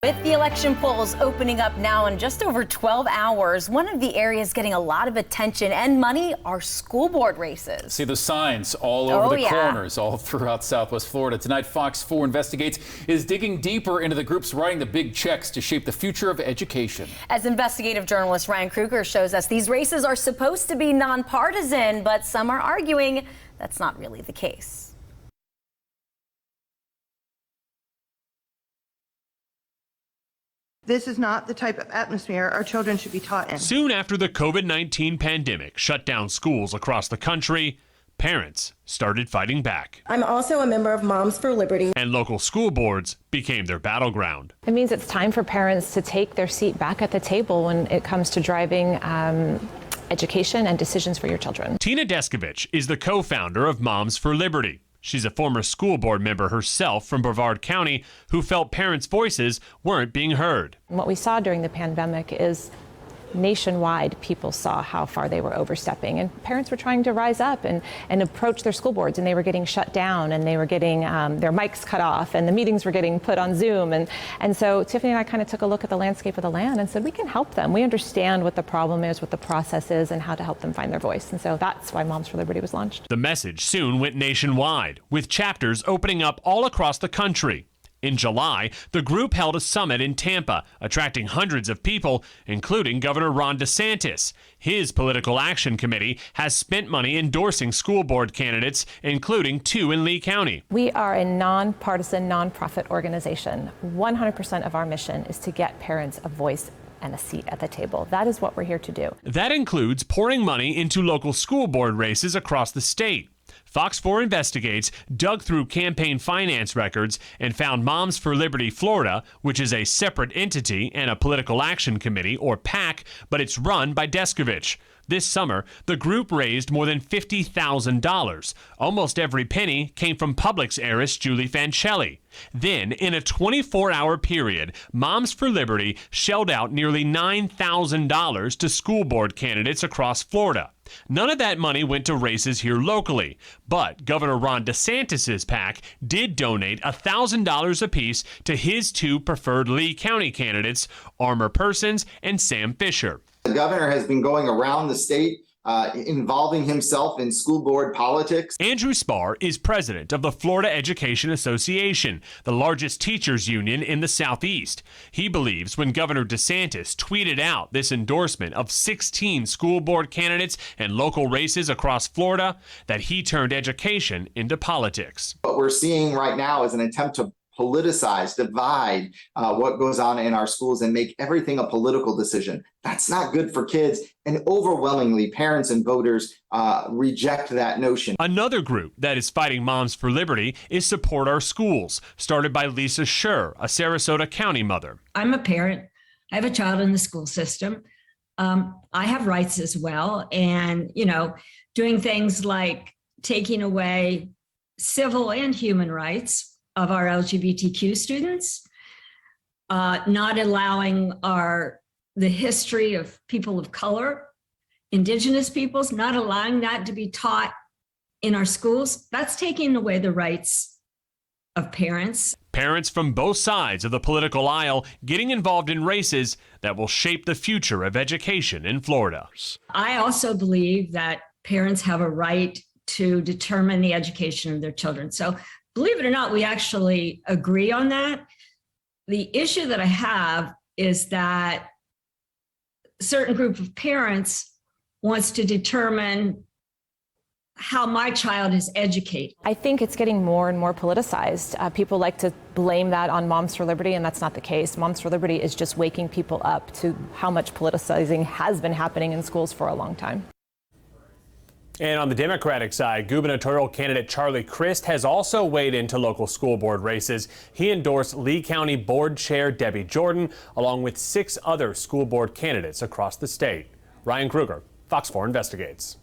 With the election polls opening up now in just over 12 hours, one of the areas getting a lot of attention and money are school board races. See the signs all over the corners, all throughout Southwest Florida. Tonight, Fox 4 Investigates is digging deeper into the groups writing the big checks to shape the future of education. As investigative journalist Ryan Kruger shows us, these races are supposed to be nonpartisan, but some are arguing that's not really the case. This is not the type of atmosphere our children should be taught in. Soon after the COVID-19 pandemic shut down schools across the country, parents started fighting back. I'm also a member of Moms for Liberty. And local school boards became their battleground. It means it's time for parents to take their seat back at the table when it comes to driving education and decisions for your children. Tina Deskovich is the co-founder of Moms for Liberty. She's a former school board member herself from Brevard County who felt parents' voices weren't being heard. What we saw during the pandemic is nationwide people saw how far they were overstepping, and parents were trying to rise up and approach their school boards, and they were getting shut down, and they were getting their mics cut off, and the meetings were getting put on Zoom. And so Tiffany and I kind of took a look at the landscape of the land and said, we can help them. We understand what the problem is, what the process is, and how to help them find their voice. And so that's why Moms for Liberty was launched. The message soon went nationwide, with chapters opening up all across the country. In July, the group held a summit in Tampa, attracting hundreds of people, including Governor Ron DeSantis. His political action committee has spent money endorsing school board candidates, including 2 in Lee County. We are a nonpartisan, nonprofit organization. 100% of our mission is to get parents a voice and a seat at the table. That is what we're here to do. That includes pouring money into local school board races across the state. Fox 4 Investigates dug through campaign finance records and found Moms for Liberty Florida, which is a separate entity and a political action committee, or PAC, but it's run by Deskovich. This summer, the group raised more than $50,000. Almost every penny came from Publix heiress Julie Fancelli. Then, in a 24-hour period, Moms for Liberty shelled out nearly $9,000 to school board candidates across Florida. None of that money went to races here locally, but Governor Ron DeSantis' PAC did donate $1,000 apiece to his 2 preferred Lee County candidates, Armor Persons and Sam Fisher. The governor has been going around the state involving himself in school board politics. Andrew Spar is president of the Florida Education Association, the largest teachers union in the Southeast. He believes when Governor DeSantis tweeted out this endorsement of 16 school board candidates and local races across Florida, that he turned education into politics. What we're seeing right now is an attempt to politicize, divide what goes on in our schools and make everything a political decision. That's not good for kids. And overwhelmingly, parents and voters reject that notion. Another group that is fighting Moms for Liberty is Support Our Schools, started by Lisa Scher, a Sarasota County mother. I'm a parent. I have a child in the school system. I have rights as well. And, doing things like taking away civil and human rights of our LGBTQ students, not allowing the history of people of color, indigenous peoples, not allowing that to be taught in our schools. That's taking away the rights of parents. Parents from both sides of the political aisle getting involved in races that will shape the future of education in Florida. I also believe that parents have a right to determine the education of their children. So believe it or not, we actually agree on that. The issue that I have is that a certain group of parents wants to determine how my child is educated. I think it's getting more and more politicized. People like to blame that on Moms for Liberty, and that's not the case. Moms for Liberty is just waking people up to how much politicizing has been happening in schools for a long time. And on the Democratic side, gubernatorial candidate Charlie Crist has also weighed into local school board races. He endorsed Lee County Board Chair Debbie Jordan, along with 6 other school board candidates across the state. Ryan Kruger, Fox 4 Investigates.